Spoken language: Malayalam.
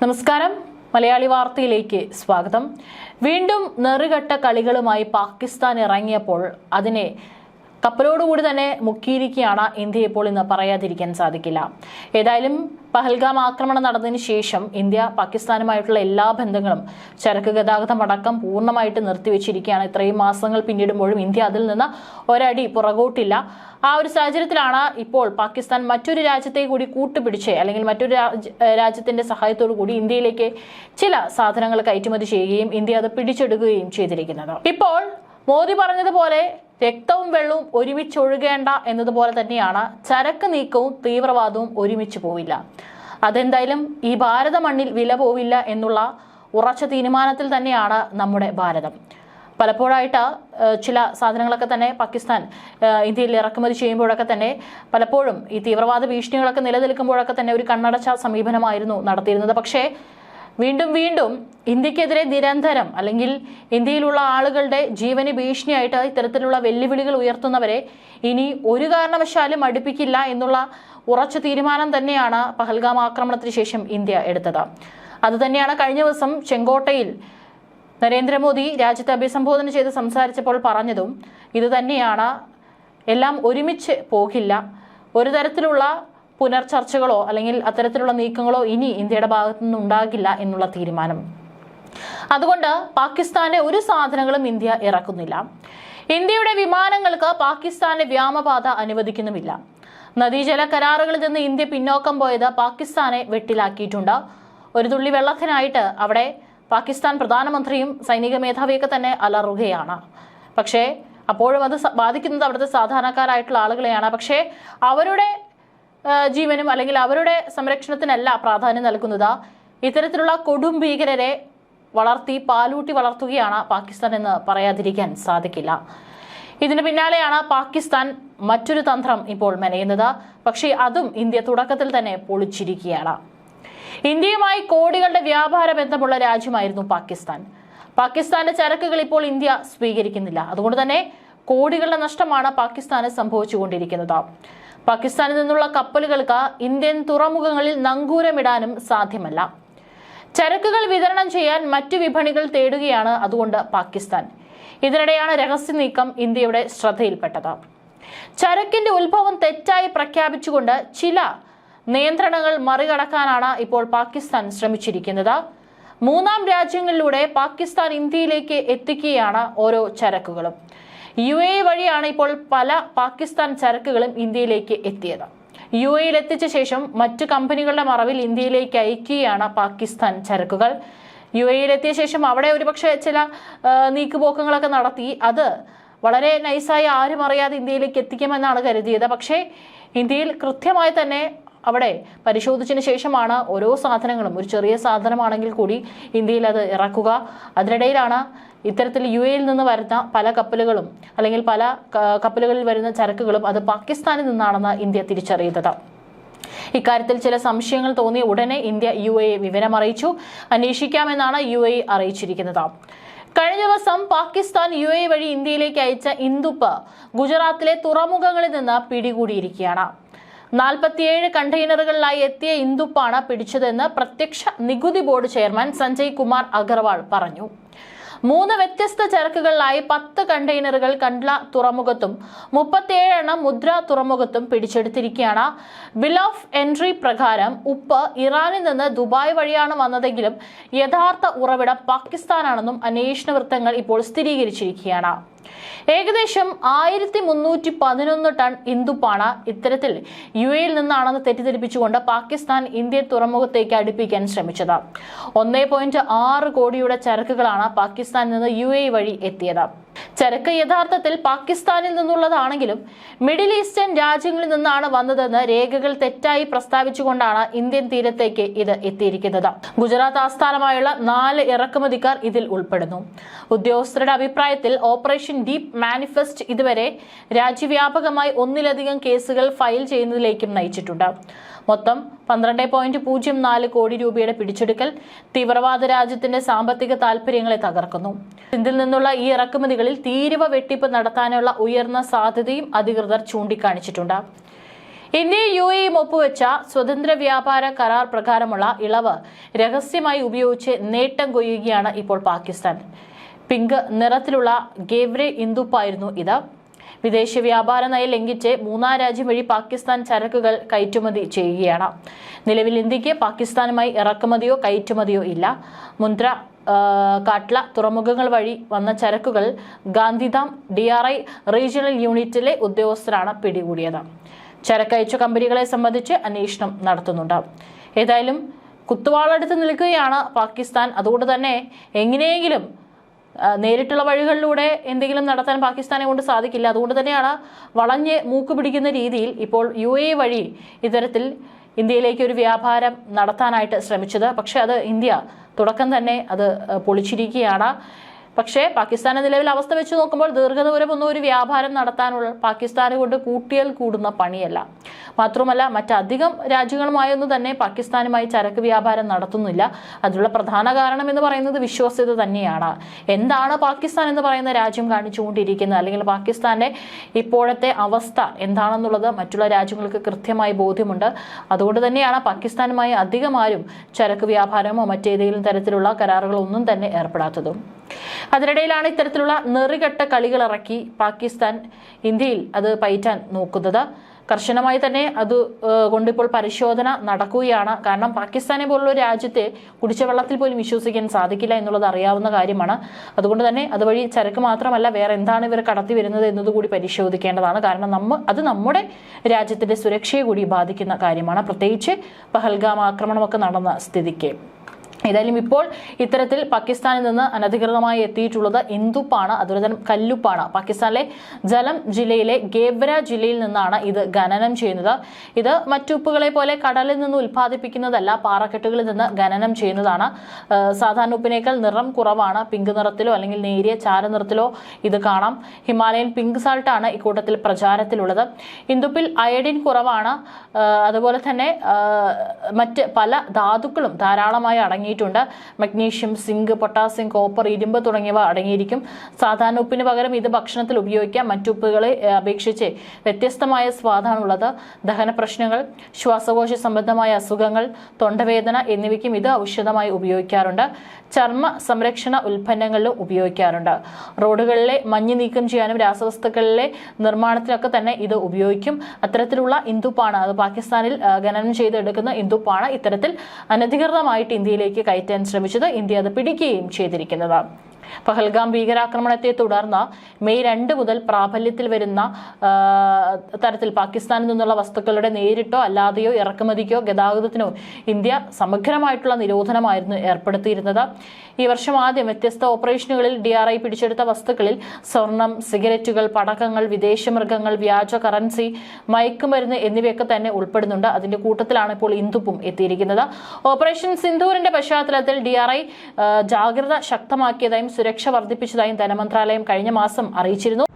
നമസ്കാരം, മലയാളി വാർത്തയിലേക്ക് സ്വാഗതം. വീണ്ടും നെറുകെട്ട കളികളുമായി പാകിസ്ഥാൻ ഇറങ്ങിയപ്പോൾ അതിനെ കപ്പലോടുകൂടി തന്നെ മുക്കിയിരിക്കുകയാണ് ഇന്ത്യ ഇപ്പോൾ ഇന്ന് പറയാതിരിക്കാൻ സാധിക്കില്ല. ഏതായാലും പഹൽഗാം ആക്രമണം നടന്നതിന് ശേഷം ഇന്ത്യ പാകിസ്ഥാനുമായിട്ടുള്ള എല്ലാ ബന്ധങ്ങളും ചരക്ക് ഗതാഗതം അടക്കം പൂർണ്ണമായിട്ട് നിർത്തിവെച്ചിരിക്കുകയാണ്. ഇത്രയും മാസങ്ങൾ പിന്നിടുമ്പോഴും ഇന്ത്യ അതിൽ നിന്ന് ഒരടി പുറകോട്ടില്ല. ആ ഒരു സാഹചര്യത്തിലാണ് ഇപ്പോൾ പാകിസ്ഥാൻ മറ്റൊരു രാജ്യത്തെ കൂടി കൂട്ടുപിടിച്ച് അല്ലെങ്കിൽ മറ്റൊരു രാജ്യത്തിന്റെ സഹായത്തോടു കൂടി ഇന്ത്യയിലേക്ക് ചില സാധനങ്ങൾ കയറ്റുമതി ചെയ്യുകയും ഇന്ത്യ അത് പിടിച്ചെടുക്കുകയും ചെയ്തിരിക്കുന്നത്. ഇപ്പോൾ മോദി പറഞ്ഞതുപോലെ രക്തവും വെള്ളവും ഒരുമിച്ചൊഴുകേണ്ട എന്നതുപോലെ തന്നെയാണ് ചരക്ക് നീക്കവും തീവ്രവാദവും ഒരുമിച്ച് പോവില്ല. അതെന്തായാലും ഈ ഭാരത മണ്ണിൽ വില പോവില്ല എന്നുള്ള ഉറച്ച തീരുമാനത്തിൽ തന്നെയാണ് നമ്മുടെ ഭാരതം. പലപ്പോഴായിട്ട് ചില സാധനങ്ങളൊക്കെ തന്നെ പാകിസ്ഥാൻ ഇന്ത്യയിൽ ഇറക്കുമതി ചെയ്യുമ്പോഴൊക്കെ തന്നെ പലപ്പോഴും ഈ തീവ്രവാദ ഭീഷണികളൊക്കെ നിലനിൽക്കുമ്പോഴൊക്കെ തന്നെ ഒരു കണ്ണടച്ച സമീപനമായിരുന്നു നടത്തിയിരുന്നത്. പക്ഷേ വീണ്ടും ഇന്ത്യക്കെതിരെ നിരന്തരം അല്ലെങ്കിൽ ഇന്ത്യയിലുള്ള ആളുകളുടെ ജീവന് ഭീഷണിയായിട്ട് ഇത്തരത്തിലുള്ള വെല്ലുവിളികൾ ഉയർത്തുന്നവരെ ഇനി ഒരു കാരണവശാലും അടുപ്പിക്കില്ല എന്നുള്ള ഉറച്ച തീരുമാനം തന്നെയാണ് പഹൽഗാം ആക്രമണത്തിന് ശേഷം ഇന്ത്യ എടുത്തത്. അതുതന്നെയാണ് കഴിഞ്ഞ ദിവസം ചെങ്കോട്ടയിൽ നരേന്ദ്രമോദി രാജ്യത്തെ അഭിസംബോധന ചെയ്ത് സംസാരിച്ചപ്പോൾ പറഞ്ഞതും ഇത് തന്നെയാണ്. എല്ലാം ഒരുമിച്ച് പോകില്ല. ഒരു തരത്തിലുള്ള പുനർചർച്ചകളോ അല്ലെങ്കിൽ അത്തരത്തിലുള്ള നീക്കങ്ങളോ ഇനി ഇന്ത്യയുടെ ഭാഗത്തു നിന്ന് ഉണ്ടാകില്ല എന്നുള്ള തീരുമാനം. അതുകൊണ്ട് പാകിസ്ഥാന്റെ ഒരു സാധനങ്ങളും ഇന്ത്യ ഇറക്കുന്നില്ല. ഇന്ത്യയുടെ വിമാനങ്ങൾക്ക് പാകിസ്ഥാന്റെ വ്യോമപാത അനുവദിക്കുന്നുമില്ല. നദീജല കരാറുകളിൽ നിന്ന് ഇന്ത്യ പിന്നോക്കം പോയത് പാകിസ്ഥാനെ വെട്ടിലാക്കിയിട്ടുണ്ട്. ഒരു തുള്ളി വെള്ളത്തിനായിട്ട് അവിടെ പാകിസ്ഥാൻ പ്രധാനമന്ത്രിയും സൈനിക മേധാവിയൊക്കെ തന്നെ അലറുകയാണ്. പക്ഷേ അപ്പോഴും അത് ബാധിക്കുന്നത് അവിടുത്തെ സാധാരണക്കാരായിട്ടുള്ള ആളുകളെയാണ്. പക്ഷേ അവരുടെ ജീവനും അല്ലെങ്കിൽ അവരുടെ സംരക്ഷണത്തിനല്ല പ്രാധാന്യം നൽകുന്നത്. ഇത്തരത്തിലുള്ള കൊടും ഭീകരരെ പാലൂട്ടി വളർത്തുകയാണ് പാകിസ്ഥാൻ എന്ന് പറയാതിരിക്കാൻ സാധിക്കില്ല. ഇതിന് പിന്നാലെയാണ് പാകിസ്ഥാൻ മറ്റൊരു തന്ത്രം ഇപ്പോൾ മെനയുന്നത്. പക്ഷേ അതും ഇന്ത്യ തുടക്കത്തിൽ തന്നെ പൊളിച്ചിരിക്കുകയാണ്. ഇന്ത്യയുമായി കോടികളുടെ വ്യാപാര ബന്ധമുള്ള രാജ്യമായിരുന്നു പാകിസ്ഥാൻ. പാകിസ്ഥാന്റെ ചരക്കുകൾ ഇപ്പോൾ ഇന്ത്യ സ്വീകരിക്കുന്നില്ല. അതുകൊണ്ട് തന്നെ കോടികളുടെ നഷ്ടമാണ് പാകിസ്ഥാന് സംഭവിച്ചുകൊണ്ടിരിക്കുന്നത്. പാകിസ്ഥാനിൽ നിന്നുള്ള കപ്പലുകൾക്ക് ഇന്ത്യൻ തുറമുഖങ്ങളിൽ നങ്കൂരമിടാനും സാധ്യമല്ല. ചരക്കുകൾ വിതരണം ചെയ്യാൻ മറ്റു വിപണികൾ തേടുകയാണ് അതുകൊണ്ട് പാകിസ്ഥാൻ. ഇതിനിടെയാണ് രഹസ്യ നീക്കം ഇന്ത്യയുടെ ശ്രദ്ധയിൽപ്പെട്ടത്. ചരക്കിന്റെ ഉത്ഭവം തെറ്റായി പ്രഖ്യാപിച്ചുകൊണ്ട് ചില നിയന്ത്രണങ്ങൾ മറികടക്കാനാണ് ഇപ്പോൾ പാകിസ്ഥാൻ ശ്രമിച്ചിരിക്കുന്നത്. മൂന്നാം രാജ്യങ്ങളിലൂടെ പാകിസ്ഥാൻ ഇന്ത്യയിലേക്ക് എത്തിക്കുകയാണ് ഓരോ ചരക്കുകളും. UAE വഴിയാണ് ഇപ്പോൾ പല പാകിസ്ഥാൻ ചരക്കുകളും ഇന്ത്യയിലേക്ക് എത്തിയത്. UAEയിൽ എത്തിച്ച ശേഷം മറ്റു കമ്പനികളുടെ മറവിൽ ഇന്ത്യയിലേക്ക് അയക്കുകയാണ് പാകിസ്ഥാൻ ചരക്കുകൾ. UAEയിൽ എത്തിയ ശേഷം അവിടെ ഒരുപക്ഷെ ചില നീക്കുപോക്കങ്ങളൊക്കെ നടത്തി അത് വളരെ നൈസായി ആരും അറിയാതെ ഇന്ത്യയിലേക്ക് എത്തിക്കുമെന്നാണ് കരുതിയത്. പക്ഷേ ഇന്ത്യയിൽ കൃത്യമായി തന്നെ അവിടെ പരിശോധിച്ചതിന് ശേഷമാണ് ഓരോ സാധനങ്ങളും, ഒരു ചെറിയ സാധനമാണെങ്കിൽ കൂടി ഇന്ത്യയിൽ അത് ഇറക്കുക. അതിനിടയിലാണ് ഇത്തരത്തിൽ UAEയിൽ നിന്ന് വരുന്ന പല കപ്പലുകളും അല്ലെങ്കിൽ പല കപ്പലുകളിൽ വരുന്ന ചരക്കുകളും അത് പാകിസ്ഥാനിൽ നിന്നാണെന്ന് ഇന്ത്യ തിരിച്ചറിയുന്നത്. ഇക്കാര്യത്തിൽ ചില സംശയങ്ങൾ തോന്നിയ ഉടനെ ഇന്ത്യ UAE വിവരം അറിയിച്ചു. അന്വേഷിക്കാമെന്നാണ് UAE അറിയിച്ചിരിക്കുന്നത്. കഴിഞ്ഞ ദിവസം പാകിസ്ഥാൻ UAE വഴി ഇന്ത്യയിലേക്ക് അയച്ച ഇന്ദുപ്പ് ഗുജറാത്തിലെ തുറമുഖങ്ങളിൽ നിന്ന് പിടികൂടിയിരിക്കുകയാണ്. 47 കണ്ടെയ്നറുകളിലായി എത്തിയ ഇന്ദുപ്പാണ് പിടിച്ചതെന്ന് പ്രത്യക്ഷ നികുതി ബോർഡ് ചെയർമാൻ സഞ്ജയ് കുമാർ അഗർവാൾ പറഞ്ഞു. 3 വ്യത്യസ്ത ചരക്കുകളിലായി 10 കണ്ടെയ്നറുകൾ കണ്ട്ല തുറമുഖത്തും 37 മുദ്ര തുറമുഖത്തും പിടിച്ചെടുത്തിരിക്കുകയാണ്. ബിൽ ഓഫ് എൻട്രി പ്രകാരം ഉപ്പ് ഇറാനിൽ നിന്ന് ദുബായ് വഴിയാണ് വന്നതെങ്കിലും യഥാർത്ഥ ഉറവിടം പാകിസ്ഥാനാണെന്നും അന്വേഷണ വൃത്തങ്ങൾ ഇപ്പോൾ സ്ഥിരീകരിച്ചിരിക്കുകയാണ്. ഏകദേശം 1311 ടൺ ഇന്ദുപ്പാണ് ഇത്തരത്തിൽ UAEയിൽ നിന്നാണെന്ന് തെറ്റിദ്ധരിപ്പിച്ചുകൊണ്ട് പാകിസ്ഥാൻ ഇന്ത്യൻ തുറമുഖത്തേക്ക് അടുപ്പിക്കാൻ ശ്രമിച്ചത്. 1.6 കോടിയുടെ ചരക്കുകളാണ് പാകിസ്ഥാനിൽ നിന്ന് UAE വഴി എത്തിയത്. ചരക്ക് യഥാർത്ഥത്തിൽ പാകിസ്ഥാനിൽ നിന്നുള്ളതാണെങ്കിലും മിഡിൽ ഈസ്റ്റേൺ രാജ്യങ്ങളിൽ നിന്നാണ് വന്നതെന്ന് രേഖകൾ തെറ്റായി പ്രസ്താവിച്ചുകൊണ്ടാണ് ഇന്ത്യൻ തീരത്തേക്ക് ഇത് എത്തിയിരിക്കുന്നത്. ഗുജറാത്ത് ആസ്ഥാനമായുള്ള 4 ഇറക്കുമതിക്കാർ ഇതിൽ ഉൾപ്പെടുന്നു. ഉദ്യോഗസ്ഥരുടെ അഭിപ്രായത്തിൽ ഓപ്പറേഷൻ ഡീപ് മാനിഫെസ്റ്റ് ഇതുവരെ രാജ്യവ്യാപകമായി 1-ലധികം കേസുകൾ ഫയൽ ചെയ്യുന്നതിലേക്കും നയിച്ചിട്ടുണ്ട്. മൊത്തം 12.04 കോടി രൂപയുടെ പിടിച്ചെടുക്കൽ തീവ്രവാദ രാജ്യത്തിന്റെ സാമ്പത്തിക താൽപര്യങ്ങളെ തകർക്കുന്നു. ഇതിൽ നിന്നുള്ള ഈ ഇറക്കുമതികളിൽ തീരുവ വെട്ടിപ്പ് നടത്താനുള്ള ഉയർന്ന സാധ്യതയും അധികൃതർ ചൂണ്ടിക്കാണിച്ചിട്ടുണ്ട്. ഇന്ത്യയും UAEയും ഒപ്പുവെച്ച സ്വതന്ത്ര വ്യാപാര കരാർ പ്രകാരമുള്ള ഇളവ് രഹസ്യമായി ഉപയോഗിച്ച് നേട്ടം കൊയ്യുകയാണ് ഇപ്പോൾ പാകിസ്ഥാൻ. പിങ്ക് നിറത്തിലുള്ള ഗേവ്രെ ഇന്ദുപ്പായിരുന്നു ഇത്. വിദേശ വ്യാപാര നയം ലംഘിച്ച് മൂന്നാം രാജ്യം വഴി പാകിസ്ഥാൻ ചരക്കുകൾ കയറ്റുമതി ചെയ്യുകയാണ്. നിലവിൽ ഇന്ത്യക്ക് പാകിസ്ഥാനുമായി ഇറക്കുമതിയോ കയറ്റുമതിയോ ഇല്ല. മുന്ദ്ര, കാട്ട്ല തുറമുഖങ്ങൾ വഴി വന്ന ചരക്കുകൾ ഗാന്ധിധാം DRI റീജിയണൽ യൂണിറ്റിലെ ഉദ്യോഗസ്ഥരാണ് പിടികൂടിയത്. ചരക്കയച്ച കമ്പനികളെ സംബന്ധിച്ച് അന്വേഷണം നടത്തുന്നുണ്ട്. ഏതായാലും കുത്തുവാളെടുത്ത് നിൽക്കുകയാണ് പാകിസ്ഥാൻ. അതുകൊണ്ട് തന്നെ എങ്ങനെയെങ്കിലും നേരിട്ടുള്ള വഴികളിലൂടെ എന്തെങ്കിലും നടത്താൻ പാകിസ്ഥാനെ കൊണ്ട് സാധിക്കില്ല. അതുകൊണ്ട് തന്നെയാണ് വളഞ്ഞ് മൂക്ക് പിടിക്കുന്ന രീതിയിൽ ഇപ്പോൾ UAE വഴി ഇത്തരത്തിൽ ഇന്ത്യയിലേക്ക് ഒരു വ്യാപാരം നടത്താനായിട്ട് ശ്രമിച്ചത്. പക്ഷെ അത് ഇന്ത്യ തുടക്കം തന്നെ അത് പൊളിച്ചിരിക്കുകയാണ്. പക്ഷേ പാകിസ്ഥാന്റെ നിലവിൽ അവസ്ഥ വെച്ച് നോക്കുമ്പോൾ ദീർഘദൂരമൊന്നും ഒരു വ്യാപാരം നടത്താനുള്ള പാകിസ്ഥാനെ കൊണ്ട് കൂട്ടിയാൽ കൂടുന്ന പണിയല്ല. മാത്രമല്ല മറ്റധികം രാജ്യങ്ങളുമായൊന്നും തന്നെ പാകിസ്ഥാനുമായി ചരക്ക് വ്യാപാരം നടത്തുന്നില്ല. അതിനുള്ള പ്രധാന കാരണം എന്ന് പറയുന്നത് വിശ്വാസ്യത തന്നെയാണ്. എന്താണ് പാകിസ്ഥാൻ എന്ന് പറയുന്ന രാജ്യം കാണിച്ചുകൊണ്ടിരിക്കുന്നത്, അല്ലെങ്കിൽ പാകിസ്ഥാന്റെ ഇപ്പോഴത്തെ അവസ്ഥ എന്താണെന്നുള്ളത് മറ്റുള്ള രാജ്യങ്ങൾക്ക് കൃത്യമായി ബോധ്യമുണ്ട്. അതുകൊണ്ട് തന്നെയാണ് പാകിസ്ഥാനുമായി അധികം ആരും ചരക്ക് വ്യാപാരമോ മറ്റേതെങ്കിലും തരത്തിലുള്ള കരാറുകളോ ഒന്നും തന്നെ ഏർപ്പെടാത്തതും. അതിനിടയിലാണ് ഇത്തരത്തിലുള്ള നെറികെട്ട കളികൾ ഇറക്കി പാകിസ്ഥാൻ ഇന്ത്യയിൽ അത് പയറ്റാൻ നോക്കുന്നത്. കർശനമായി തന്നെ അത് കൊണ്ടിപ്പോൾ പരിശോധന നടക്കുകയാണ്. കാരണം പാകിസ്ഥാനെ പോലുള്ള ഒരു രാജ്യത്തെ കുടിച്ച വെള്ളത്തിൽ പോലും വിശ്വസിക്കാൻ സാധിക്കില്ല എന്നുള്ളത് അറിയാവുന്ന കാര്യമാണ്. അതുകൊണ്ട് തന്നെ അതുവഴി ചരക്ക് മാത്രമല്ല വേറെ എന്താണ് ഇവർ കടത്തി വരുന്നത് എന്നതുകൂടി പരിശോധിക്കേണ്ടതാണ്. കാരണം അത് നമ്മുടെ രാജ്യത്തിന്റെ സുരക്ഷയെ കൂടി ബാധിക്കുന്ന കാര്യമാണ്, പ്രത്യേകിച്ച് പഹൽഗാം ആക്രമണമൊക്കെ നടന്ന സ്ഥിതിക്ക്. ഏതായാലും ഇപ്പോൾ ഇത്തരത്തിൽ പാകിസ്ഥാനിൽ നിന്ന് അനധികൃതമായി എത്തിയിട്ടുള്ളത് ഇന്ദുപ്പാണ്, അതുപോലെ തന്നെ കല്ലുപ്പാണ്. പാകിസ്ഥാനിലെ ജലം ജില്ലയിലെ ഗേവ്ര ജില്ലയിൽ നിന്നാണ് ഇത് ഖനനം ചെയ്യുന്നത്. ഇത് മറ്റുപ്പുകളെ പോലെ കടലിൽ നിന്ന് ഉൽപ്പാദിപ്പിക്കുന്നതല്ല, പാറക്കെട്ടുകളിൽ നിന്ന് ഖനനം ചെയ്യുന്നതാണ്. സാധാരണ ഉപ്പിനേക്കാൾ നിറം കുറവാണ്. പിങ്ക് നിറത്തിലോ അല്ലെങ്കിൽ നേരിയ ചാരനിറത്തിലോ ഇത് കാണാം. ഹിമാലയൻ പിങ്ക് സാൾട്ടാണ് ഇക്കൂട്ടത്തിൽ പ്രചാരത്തിലുള്ളത്. ഇന്ദുപ്പിൽ അയഡിൻ കുറവാണ്. അതുപോലെ തന്നെ മറ്റ് പല ധാതുക്കളും ധാരാളമായി അടങ്ങിയിട്ടുണ്ട്. മഗ്നീഷ്യം, സിങ്ക്, പൊട്ടാസ്യം, കോപ്പർ, ഇരുമ്പ് തുടങ്ങിയവ അടങ്ങിയിരിക്കും. സാധാരണ ഉപ്പിന് പകരം ഇത് ഭക്ഷണത്തിൽ ഉപയോഗിക്കാം. മറ്റുപ്പുകളെ അപേക്ഷിച്ച് വ്യത്യസ്തമായ സ്വാദാണുള്ളത്. ദഹന പ്രശ്നങ്ങൾ, ശ്വാസകോശ സംബന്ധമായ അസുഖങ്ങൾ, തൊണ്ടവേദന എന്നിവയ്ക്കും ഇത് ഔഷധമായി ഉപയോഗിക്കാറുണ്ട്. ചർമ്മ സംരക്ഷണ ഉൽപ്പന്നങ്ങളിലും ഉപയോഗിക്കാറുണ്ട്. റോഡുകളിലെ മഞ്ഞ് നീക്കം ചെയ്യാനും രാസവസ്തുക്കളിലെ നിർമ്മാണത്തിനൊക്കെ തന്നെ ഇത് ഉപയോഗിക്കും. അത്തരത്തിലുള്ള ഇന്ദുപ്പാണ്, അത് പാകിസ്ഥാനിൽ ഖനനം ചെയ്തെടുക്കുന്ന ഇന്ദുപ്പാണ് ഇത്തരത്തിൽ അനധികൃതമായിട്ട് ഇന്ത്യയിലേക്ക് കയറ്റാൻ ശ്രമിച്ചത്. ഇന്ത്യ അത് പിടിക്കുകയും ചെയ്തിരിക്കുന്നത്. പഹൽഗാം ഭീകരാക്രമണത്തെ തുടർന്ന് മെയ് 2 മുതൽ പ്രാബല്യത്തിൽ വരുന്ന തരത്തിൽ പാകിസ്ഥാനിൽ നിന്നുള്ള വസ്തുക്കളുടെ നേരിട്ടോ അല്ലാതെയോ ഇറക്കുമതിക്കോ ഗതാഗതത്തിനോ ഇന്ത്യ സമഗ്രമായിട്ടുള്ള നിരോധനമായിരുന്നു ഏർപ്പെടുത്തിയിരുന്നത്. ഈ വർഷം ആദ്യം വ്യത്യസ്ത ഓപ്പറേഷനുകളിൽ DRI പിടിച്ചെടുത്ത വസ്തുക്കളിൽ സ്വർണം, സിഗരറ്റുകൾ, പടക്കങ്ങൾ, വിദേശ മൃഗങ്ങൾ, വ്യാജ കറൻസി, മയക്കുമരുന്ന് എന്നിവയൊക്കെ തന്നെ ഉൾപ്പെടുന്നുണ്ട്. അതിന്റെ കൂട്ടത്തിലാണ് ഇപ്പോൾ ഇന്ദുപ്പും എത്തിയിരിക്കുന്നത്. ഓപ്പറേഷൻ സിന്ദൂറിന്റെ പശ്ചാത്തലത്തിൽ DRI ജാഗ്രത ശക്തമാക്കിയതായും സുരക്ഷ വർദ്ധിപ്പിച്ചതായും ധനമന്ത്രാലയം കഴിഞ്ഞ മാസം അറിയിച്ചിരുന്നു.